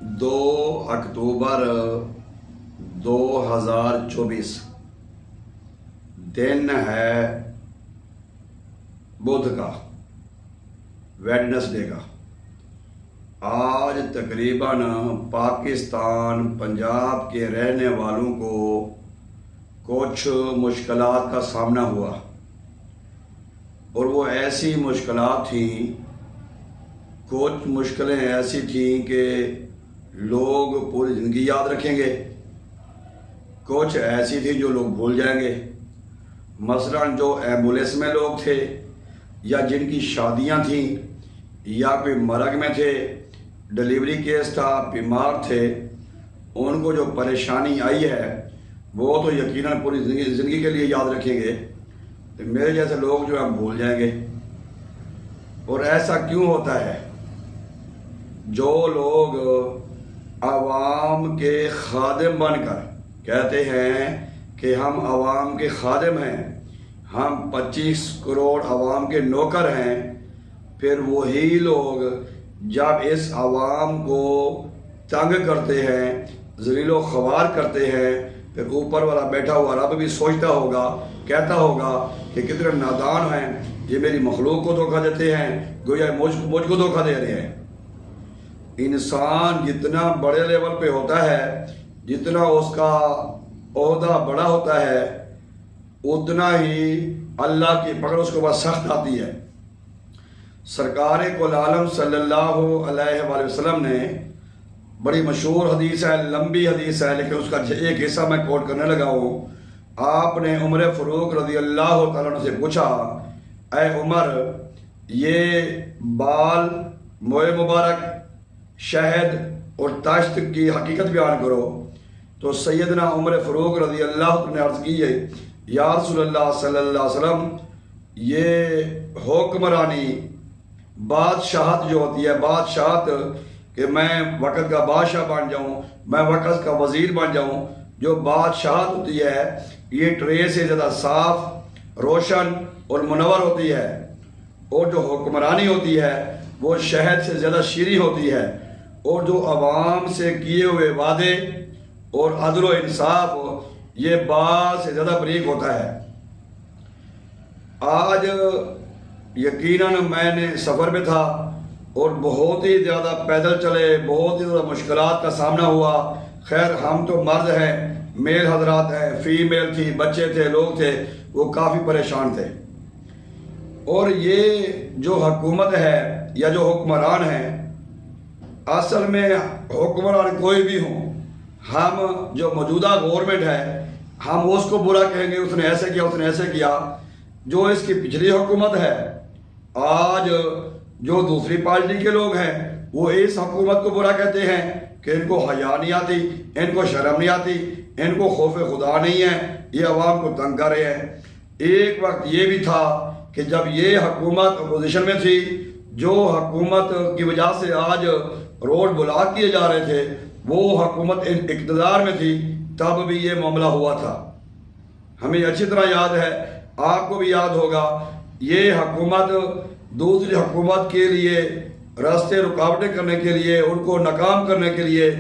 2 اکتوبر 2024 دن ہے بدھ کا، ویڈنسڈے کا۔ آج تقریباً پاکستان پنجاب کے رہنے والوں کو کچھ مشکلات کا سامنا ہوا، اور وہ ایسی مشکلات تھیں، کچھ مشکلیں ایسی تھیں کہ لوگ پوری زندگی یاد رکھیں گے، کچھ ایسی تھیں جو لوگ بھول جائیں گے۔ مثلاً جو ایمبولینس میں لوگ تھے، یا جن کی شادیاں تھیں، یا کوئی مرگ میں تھے، ڈلیوری کیس تھا، بیمار تھے، ان کو جو پریشانی آئی ہے وہ تو یقیناً پوری زندگی کے لیے یاد رکھیں گے، تو میرے جیسے لوگ جو ہیں بھول جائیں گے۔ اور ایسا کیوں ہوتا ہے؟ جو لوگ عوام کے خادم بن کر کہتے ہیں کہ ہم عوام کے خادم ہیں، ہم 25 کروڑ عوام کے نوکر ہیں، پھر وہی لوگ جب اس عوام کو تنگ کرتے ہیں، ذلیل و خوار کرتے ہیں، پھر اوپر والا بیٹھا ہوا رب بھی سوچتا ہوگا، کہتا ہوگا کہ کتنے نادان ہیں، یہ میری مخلوق کو دھوکہ دیتے ہیں، گویا مجھ کو دھوکہ دے رہے ہیں۔ انسان جتنا بڑے لیول پہ ہوتا ہے، جتنا اس کا عہدہ بڑا ہوتا ہے، اتنا ہی اللہ کی پکڑ اس کے بعد سخت آتی ہے۔ سرکار کل عالم صلی اللہ علیہ وآلہ وسلم نے بڑی مشہور حدیث ہے، لمبی حدیث ہے، لیکن اس کا ایک حصہ میں کوٹ کرنے لگا ہوں۔ آپ نے عمر فاروق رضی اللہ تعالیٰ عنہ سے پوچھا، اے عمر، یہ بال، موئے مبارک، شہد اور تاشت کی حقیقت بیان کرو۔ تو سیدنا عمر فاروق رضی اللہ عنہ نے عرض کی ہے، یا رسول اللہ صلی اللہ علیہ وسلم، یہ حکمرانی، بادشاہت جو ہوتی ہے، بادشاہت کہ میں وقت کا بادشاہ بن جاؤں، میں وقت کا وزیر بن جاؤں، جو بادشاہت ہوتی ہے یہ ٹرے سے زیادہ صاف، روشن اور منور ہوتی ہے، اور جو حکمرانی ہوتی ہے وہ شہد سے زیادہ شیریں ہوتی ہے، اور جو عوام سے کیے ہوئے وعدے اور عدل و انصاف یہ بعض سے زیادہ بریک ہوتا ہے۔ آج یقیناً میں نے سفر میں تھا اور بہت ہی زیادہ پیدل چلے، بہت ہی زیادہ مشکلات کا سامنا ہوا۔ خیر ہم تو مرد ہیں، میل حضرات ہیں، فیمیل تھی، بچے تھے، لوگ تھے، وہ کافی پریشان تھے۔ اور یہ جو حکومت ہے یا جو حکمران ہیں، اصل میں حکمران کوئی بھی ہوں، ہم جو موجودہ گورنمنٹ ہے ہم اس کو برا کہیں گے، اس نے ایسے کیا، اس نے ایسے کیا۔ جو اس کی پچھلی حکومت ہے، آج جو دوسری پارٹی کے لوگ ہیں وہ اس حکومت کو برا کہتے ہیں کہ ان کو حیا نہیں آتی، ان کو شرم نہیں آتی، ان کو خوف خدا نہیں ہے، یہ عوام کو تنگ کر رہے ہیں۔ ایک وقت یہ بھی تھا کہ جب یہ حکومت اپوزیشن میں تھی، جو حکومت کی وجہ سے آج روڈ بلاک کیے جا رہے تھے، وہ حکومت اقتدار میں تھی، تب بھی یہ معاملہ ہوا تھا۔ ہمیں اچھی طرح یاد ہے، آپ کو بھی یاد ہوگا، یہ حکومت دوسری حکومت کے لیے راستے رکاوٹیں کرنے کے لیے، ان کو ناکام کرنے کے لیے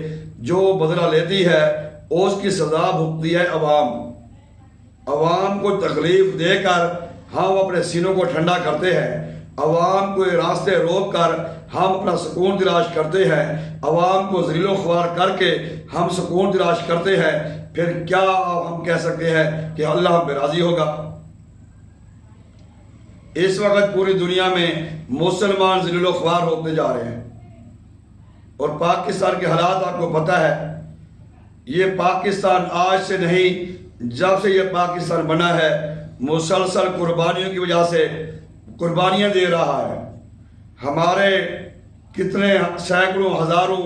جو بدلہ لیتی ہے، اس کی سزا بھگتتی ہے عوام۔ عوام کو تکلیف دے کر ہم اپنے سینوں کو ٹھنڈا کرتے ہیں، عوام کو راستے روک کر ہم اپنا سکون تلاش کرتے ہیں، عوام کو ذلیل و خوار کر کے ہم سکون تلاش کرتے ہیں، پھر کیا ہم کہہ سکتے ہیں کہ اللہ ہم پہ راضی ہوگا؟ اس وقت پوری دنیا میں مسلمان ذلیل و خوار ہوتے جا رہے ہیں، اور پاکستان کے حالات آپ کو پتہ ہے۔ یہ پاکستان آج سے نہیں، جب سے یہ پاکستان بنا ہے، مسلسل قربانیوں کی وجہ سے قربانیاں دے رہا ہے۔ ہمارے کتنے سینکڑوں ہزاروں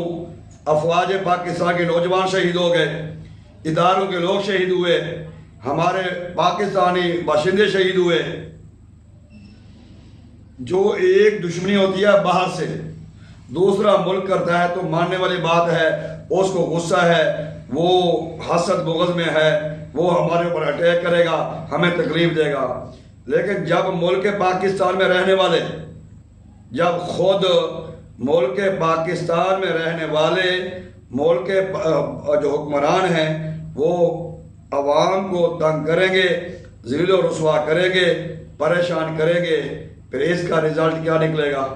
افواج پاکستان کے نوجوان شہید ہو گئے، اداروں کے لوگ شہید ہوئے، ہمارے پاکستانی باشندے شہید ہوئے۔ جو ایک دشمنی ہوتی ہے باہر سے، دوسرا ملک کرتا ہے تو ماننے والی بات ہے، اس کو غصہ ہے، وہ حسد بغض میں ہے، وہ ہمارے اوپر اٹیک کرے گا، ہمیں تکلیف دے گا۔ لیکن جب ملک پاکستان میں رہنے والے جب خود ملک پاکستان میں رہنے والے ملک جو حکمران ہیں وہ عوام کو تنگ کریں گے، ذلیل و رسوا کریں گے، پریشان کریں گے، پھر اس کا رزلٹ کیا نکلے گا؟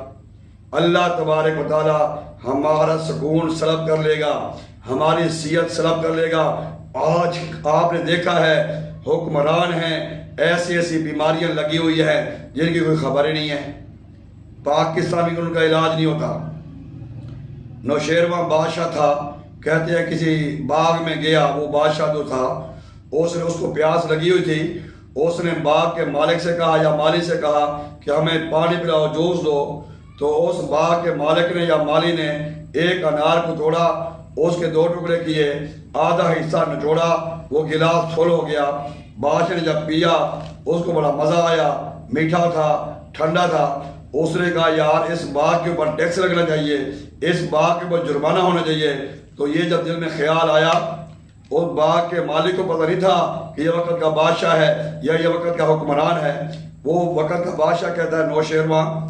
اللہ تبارک و تعالی ہمارا سکون سلب کر لے گا، ہماری صحت سلب کر لے گا۔ آج آپ نے دیکھا ہے حکمران ہیں، ایسی ایسی بیماریاں لگی ہوئی ہیں جن کی کوئی خبر ہی نہیں ہے، پاکستان میں ان کا علاج نہیں ہوتا۔ نوشیروان بادشاہ تھا، کہتے ہیں کسی باغ میں گیا، وہ بادشاہ جو تھا اس کو پیاس لگی ہوئی تھی، اس نے باغ کے مالک سے کہا یا مالی سے کہا کہ ہمیں پانی پلاؤ، جوس دو۔ تو اس باغ کے مالک نے یا مالی نے ایک انار کو توڑا، اس کے 2 ٹکڑے کیے، آدھا حصہ نچوڑا، وہ گلاس فل ہو گیا۔ بادشاہ نے جب پیا اس کو بڑا مزہ آیا، میٹھا تھا، ٹھنڈا تھا۔ اس نے کہا یار اس باغ کے اوپر ٹیکس لگنا چاہیے، اس باغ کے اوپر جرمانہ ہونا چاہیے۔ تو یہ جب دل میں خیال آیا، اس باغ کے مالک کو پتہ نہیں تھا کہ یہ وقت کا بادشاہ ہے یا یہ وقت کا حکمران ہے۔ وہ وقت کا بادشاہ کہتا ہے نوشیروان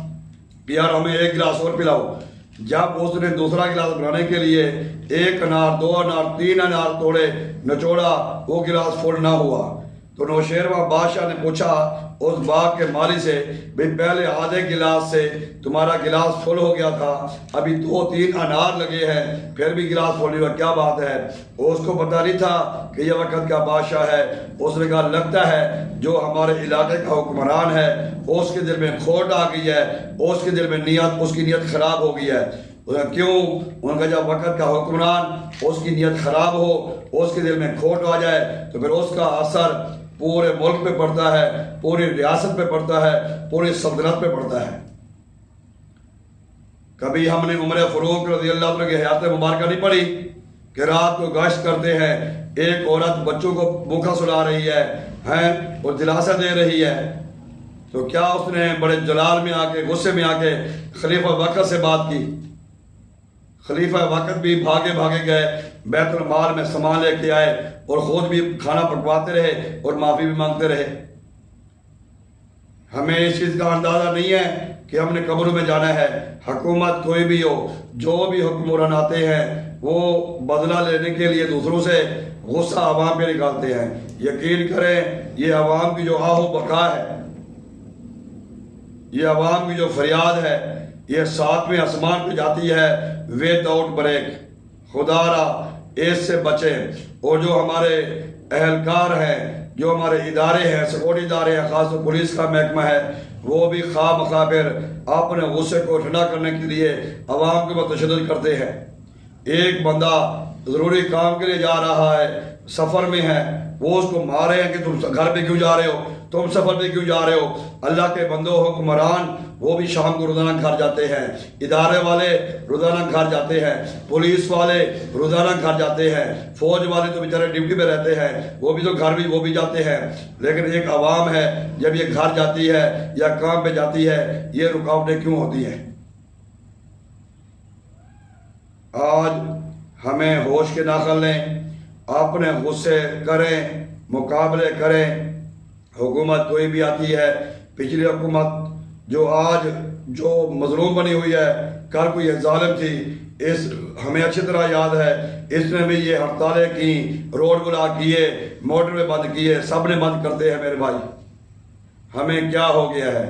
کہ یار ہمیں 1 گلاس اور پلاؤ۔ جب اس نے دوسرا گلاس بنانے کے لیے 1 انار، 2 انار، 3 انار توڑے، نچوڑا، وہ گلاس فل نہ ہوا۔ تو نوشیروان بادشاہ نے پوچھا اس باغ کے مالی سے، بھئی پہلے آدھے گلاس سے تمہارا گلاس فل ہو گیا تھا، ابھی 2-3 انار لگے ہیں پھر بھی گلاس فل نہیں ہوا، کیا بات ہے؟ اس کو پتہ نہیں تھا کہ یہ وقت کا بادشاہ ہے۔ اس نے کہا لگتا ہے جو ہمارے علاقے کا حکمران ہے اس کے دل میں کھوٹ آ گئی ہے، اس کے دل میں اس کی نیت خراب ہو گئی ہے۔ کیوں؟ ان کا جب وقت کا حکمران اس کی نیت خراب ہو، اس کے دل میں کھوٹ آ جائے تو پھر اس کا اثر پورے ملک پہ پڑتا ہے، پوری ریاست پہ پڑتا ہے، پوری سلطنت پہ پڑتا ہے۔ کبھی ہم نے عمر فاروق رضی اللہ عنہ کی حیات مبارکہ نہیں پڑھی کہ رات کو گشت کرتے ہیں، ایک عورت بچوں کو بھوکا سلا رہی ہے اور دلاسا دے رہی ہے، تو کیا اس نے بڑے جلال میں آ کے، غصے میں آ کے خلیفہ وقت سے بات کی؟ خلیفہ وقت بھی بھاگے گئے، بیت المال میں سامان لے کے آئے اور خود بھی کھانا پکواتے رہے اور معافی بھی مانگتے رہے۔ ہمیں اس چیز کا اندازہ نہیں ہے کہ ہم نے قبروں میں جانا ہے۔ حکومت کوئی بھی ہو، جو بھی حکمران آتے ہیں وہ بدلہ لینے کے لیے دوسروں سے غصہ عوام پہ نکالتے ہیں۔ یقین کریں یہ عوام کی جو آہ و بکا ہے، یہ عوام کی جو فریاد ہے، یہ 7ویں آسمان پہ جاتی ہے ود آؤٹ بریک۔ خدا را اس سے بچیں۔ اور جو ہمارے اہلکار ہیں، جو ہمارے ادارے ہیں، سیکورٹی ادارے ہیں، خاص طور پولیس کا محکمہ ہے، وہ بھی خواہ مخواہ پھر اپنے غصے کو ٹھنڈا کرنے کے لیے عوام کے اوپر تشدد کرتے ہیں۔ ایک بندہ ضروری کام کے لیے جا رہا ہے، سفر میں ہے، وہ اس کو مارے ہیں کہ تم گھر پہ کیوں جا رہے ہو، تم سفر پہ کیوں جا رہے ہو۔ اللہ کے بندو، حکمران وہ بھی شام کو روزانہ گھر جاتے ہیں، ادارے والے روزانہ گھر جاتے ہیں، پولیس والے روزانہ گھر جاتے ہیں، فوج والے تو بیچارے ڈیوٹی پہ رہتے ہیں، وہ بھی تو گھر بھی وہ بھی جاتے ہیں۔ لیکن ایک عوام ہے جب یہ گھر جاتی ہے یا کام پہ جاتی ہے، یہ رکاوٹیں کیوں ہوتی ہیں؟ آج ہمیں ہوش کے ناخن لیں، اپنے غصے کریں، مقابلے کریں۔ حکومت کوئی بھی آتی ہے، پچھلی حکومت جو مظلوم بنی ہوئی ہے، کل کوئی ظالم تھی، ہمیں اچھی طرح یاد ہے، اس نے بھی یہ ہڑتالیں کی، روڈ بلاک کیے، موٹر وے بند کیے، سب نے بند کرتے ہیں۔ میرے بھائی ہمیں کیا ہو گیا ہے؟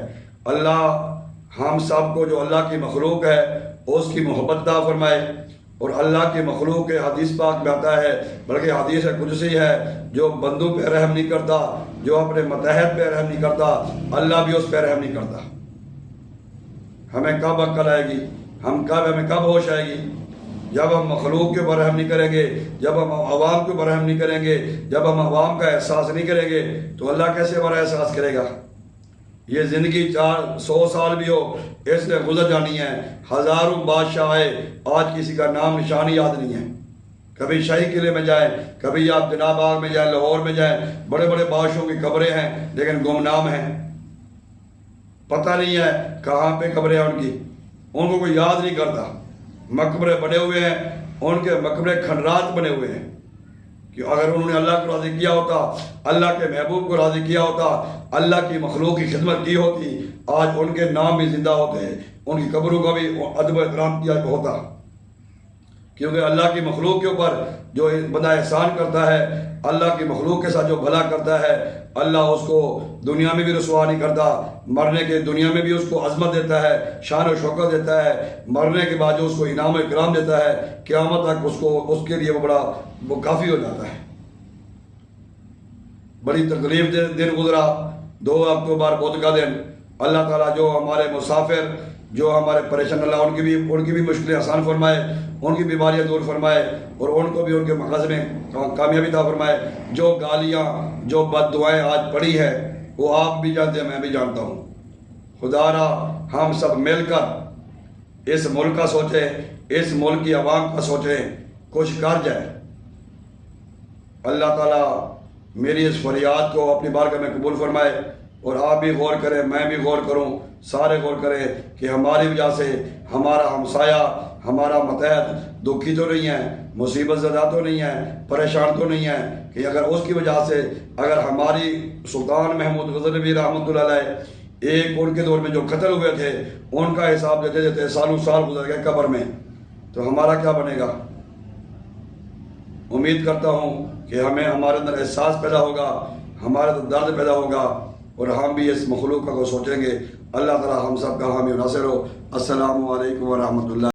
اللہ ہم سب کو جو اللہ کی مخلوق ہے اس کی محبت عطا فرمائے۔ اور اللہ کی مخلوق کے حدیث پاک میں آتا ہے، بلکہ حدیث قدسی ہے، جو بندوں پہ رحم نہیں کرتا، جو اپنے متحد پہ رحم نہیں کرتا، اللہ بھی اس پہ رحم نہیں کرتا۔ ہمیں کب عقل آئے گی؟ ہمیں کب ہوش آئے گی؟ جب ہم مخلوق کے اوپر رحم نہیں کریں گے، جب ہم عوام کے اوپر رحم نہیں کریں گے، جب ہم عوام کا احساس نہیں کریں گے تو اللہ کیسے ہمارا احساس کرے گا؟ یہ زندگی 100 سال بھی ہو اس نے گزر جانی ہے۔ ہزاروں بادشاہ آئے، آج کسی کا نام نشان یاد نہیں ہے۔ کبھی شاہی قلعے میں جائیں، کبھی آپ جناب باغ میں جائیں، لاہور میں جائیں، بڑے بڑے بادشاہوں کی قبریں ہیں لیکن گمنام ہیں، پتہ نہیں ہے کہاں پہ قبریں ہیں ان کی، ان کو کوئی یاد نہیں کرتا۔ مقبرے بنے ہوئے ہیں، ان کے مقبرے کھنڈرات بنے ہوئے ہیں کہ اگر انہوں نے اللہ کو راضی کیا ہوتا، اللہ کے محبوب کو راضی کیا ہوتا، اللہ کی مخلوق کی خدمت کی ہوتی، آج ان کے نام بھی زندہ ہوتے ہیں۔ ان کی قبروں کا بھی ادب و احترام کیا ہوتا، کیونکہ اللہ کی مخلوق کے اوپر جو بندہ احسان کرتا ہے، اللہ کی مخلوق کے ساتھ جو بھلا کرتا ہے، اللہ اس کو دنیا میں بھی رسوا نہیں کرتا، مرنے کے دنیا میں بھی اس کو عظمت دیتا ہے، شان و شوکت دیتا ہے، مرنے کے بعد جو اس کو انعام و اکرام دیتا ہے، قیامت تک اس کے لیے وہ کافی ہو جاتا ہے۔ بڑی تکلیف دن گزرا 2 اکتوبر بدھ کا دن۔ اللہ تعالیٰ جو ہمارے مسافر، جو ہمارے پریشان، اللہ ان کی بھی مشکلیں آسان فرمائے، ان کی بیماریاں دور فرمائے، اور ان کو بھی ان کے مقصد میں کامیابی عطا فرمائے۔ جو گالیاں، جو بد دعائیں آج پڑی ہے، وہ آپ بھی جانتے ہیں، میں بھی جانتا ہوں۔ خدا را ہم سب مل کر اس ملک کا سوچیں، اس ملک کی عوام کا سوچیں، کچھ کر جائے۔ اللہ تعالیٰ میری اس فریاد کو اپنی بارگاہ میں قبول فرمائے، اور آپ بھی غور کریں، میں بھی غور کروں، سارے غور کریں کہ ہماری وجہ سے ہمارا ہمسایہ، ہمارا متحد دکھی تو نہیں ہے، مصیبت زدہ تو نہیں ہے، پریشان تو نہیں ہے، کہ اگر اس کی وجہ سے اگر ہماری سلطان محمود غزنوی رحمۃ اللہ علیہ ایک ان کے دور میں جو قتل ہوئے تھے، ان کا حساب دیتے دیتے سالوں سال گزر گئے قبر میں، تو ہمارا کیا بنے گا؟ امید کرتا ہوں کہ ہمارے اندر احساس پیدا ہوگا، ہمارے اندر درد پیدا ہوگا، اور ہم بھی اس مخلوق کو سوچیں گے۔ اللہ تعالی ہم سب کا حامی و ناصر ہو۔ السلام علیکم ورحمۃ اللہ۔